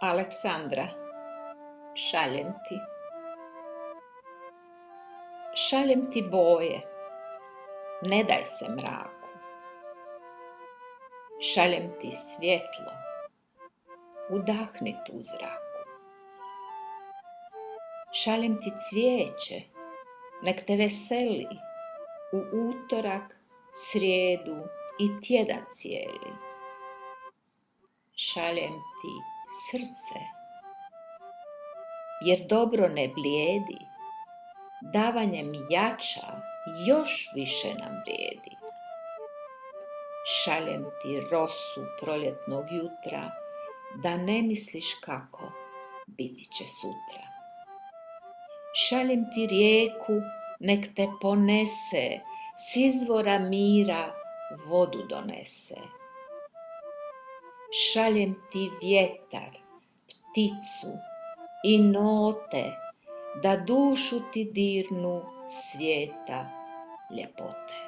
Aleksandra, šaljem ti boje, ne daj se mraku. Šaljem ti svjetlo, udahni tu zraku. Šaljem ti cvijeće, nek te veseli u utorak, srijedu i tjedan cijeli. Šaljem ti srce, jer dobro ne blijedi, davanjem jača još više nam vrijedi. Šaljem ti rosu proljetnog jutra, da ne misliš kako biti će sutra. Šaljem ti rijeku, nek te ponese, s izvora mira vodu donese. Šaljem ti vjetar, pticu i note, da dušu ti dirnu svijeta ljepote.